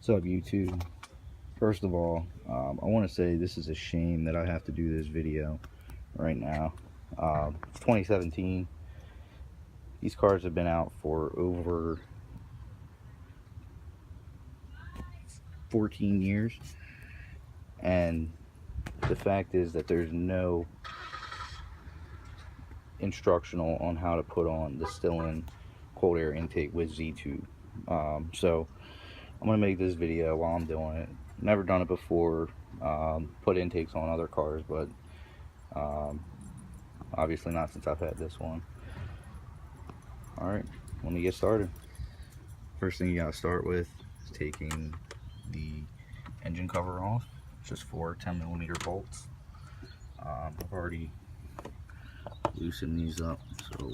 What's up, YouTube? First of all, I want to say this is a shame that I have to do this video right now. It's 2017. These cars have been out for over 14 years, and the fact is that there's no instructional on how to put on the Stillen cold air intake with Z-tube. So I'm gonna make this video while I'm doing it. Never done it before. Put intakes on other cars, but obviously not since I've had this one. Alright, let me get started. First thing you gotta start with is taking the engine cover off, just 4 10mm bolts. I've already loosened these up, so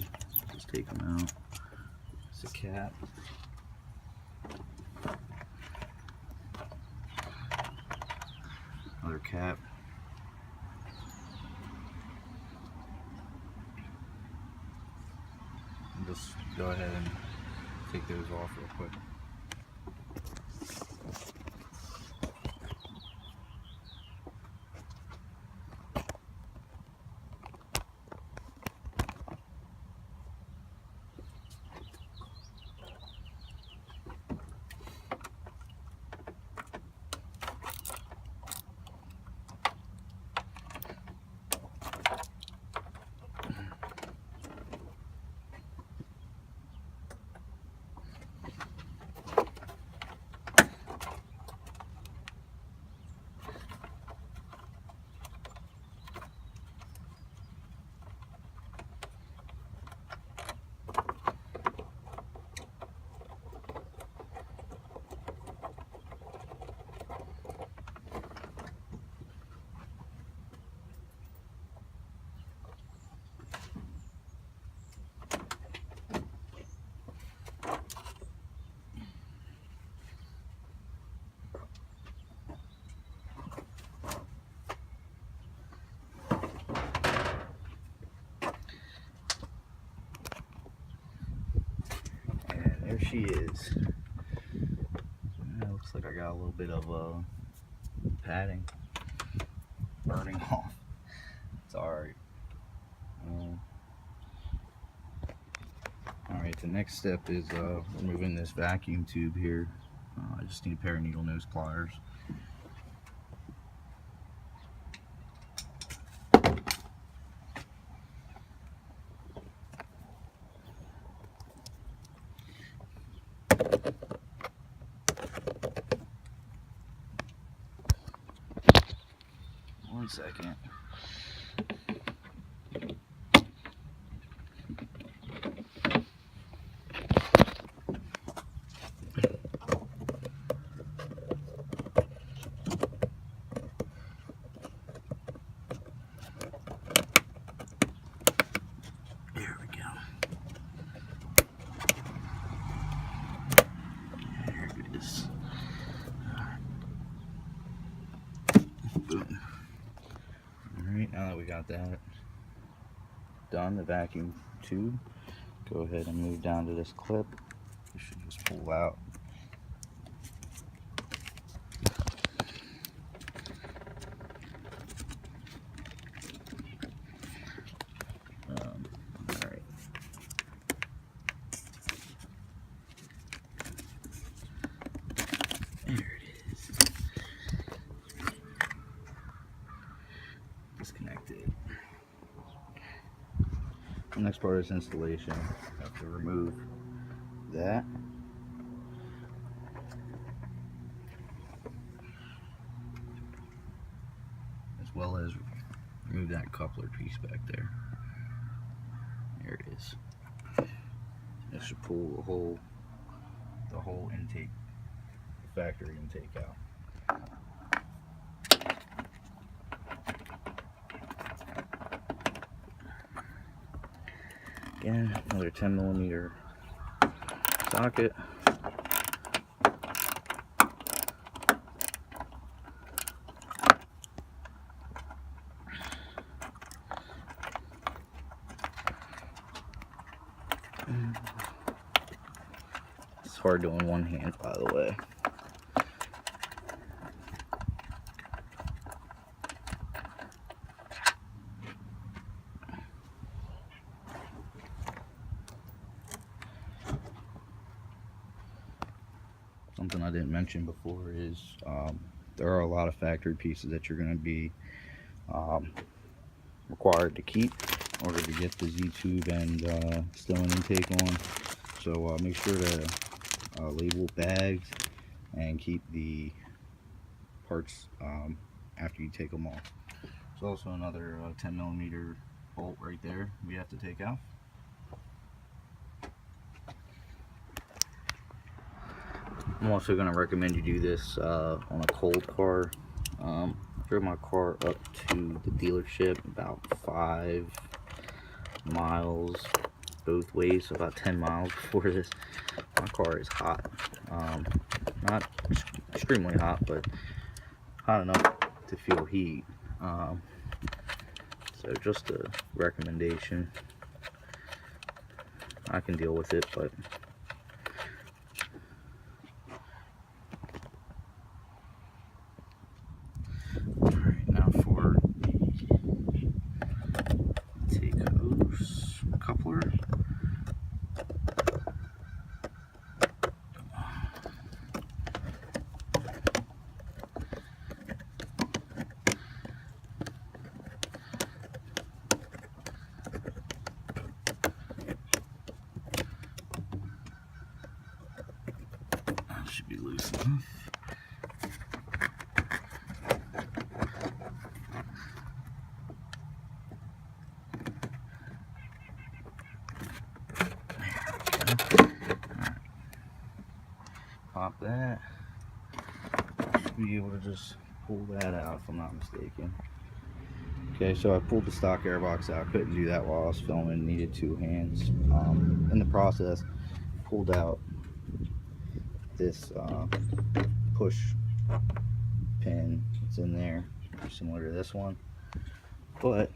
just take them out. It's a cap. Another cap. And just go ahead and take those off real quick. There she is. Looks like I got a little bit of padding burning off. It's alright. Alright, the next step is removing this vacuum tube here. I just need a pair of needle nose pliers. One second. There we go. There it is. Boom. Alright, now that we got that done, the vacuum tube, go ahead and move down to this clip. You should just pull out. Alright. There it is. Disconnected. The next part is installation. I have to remove that. As well as remove that coupler piece back there. There it is. This should pull the whole intake, the factory intake out. Again, another 10mm socket. It's hard doing one hand, by the way. something I didn't mention before is there are a lot of factory pieces that you're going to be required to keep in order to get the Z-tube and Stillen intake on. So make sure to label bags and keep the parts after you take them off. There's also another 10mm bolt right there we have to take out. I'm also going to recommend you do this on a cold car. I drove my car up to the dealership about 5 miles both ways, so about 10 miles before this. My car is hot. Not extremely hot, but hot enough to feel heat. So just a recommendation. I can deal with it, but alright, now for the take hose coupler. Should be loose enough. Pop that. Should be able to just pull that out if I'm not mistaken. Okay, so I pulled the stock airbox out. Couldn't do that while I was filming. Needed 2 hands. In the process, pulled out this push pin. It's in there, similar to this one. But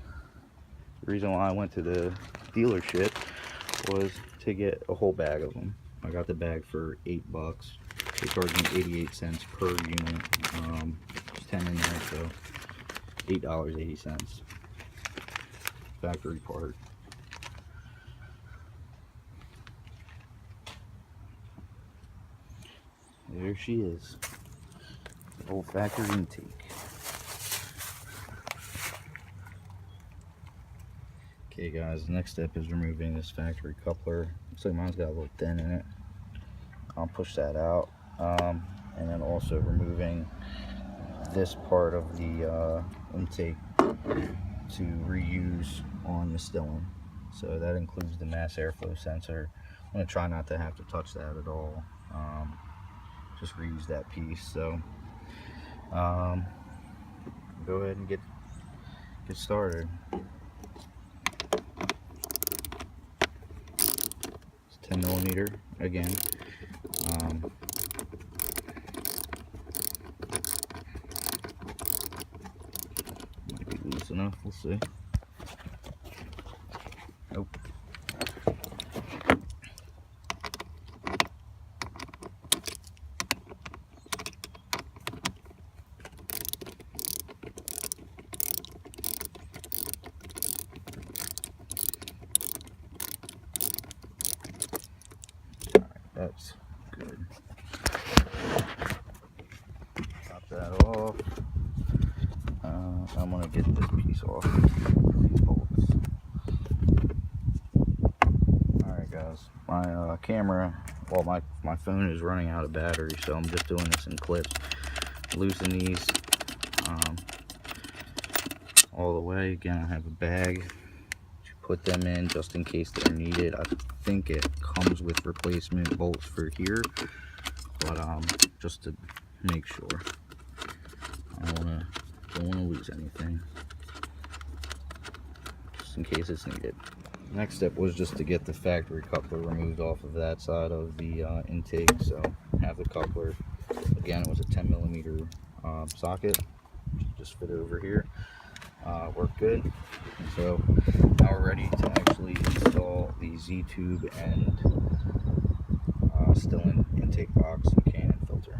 the reason why I went to the dealership was to get a whole bag of them. I got the bag for $8. They charged me 88 cents per unit. There's 10 in there, so $8.80. Factory part. There she is. The old factory intake. Okay guys, the next step is removing this factory coupler. Looks like mine's got a little dent in it. I'll push that out. And then also removing this part of the intake to reuse on the Stillen. So that includes the mass airflow sensor. I'm going to try not to have to touch that at all. Just reuse that piece. So go ahead and get started. It's 10mm again. Might be loose enough, we'll see. Nope. That's good. Pop that off. I'm gonna get this piece off. These bolts. Alright guys, my camera, well my phone is running out of battery, so I'm just doing this in clips. Loosen these all the way. Again, I have a bag to put them in just in case they're needed. I think it comes with replacement bolts for here, but just to make sure. I don't want to lose anything, just in case it's needed. Next step was just to get the factory coupler removed off of that side of the intake. So have the coupler. Again, it was a 10mm socket, just fit over here. Worked good. So now we're ready to actually install the Z-tube and Stillen intake box and can and filter.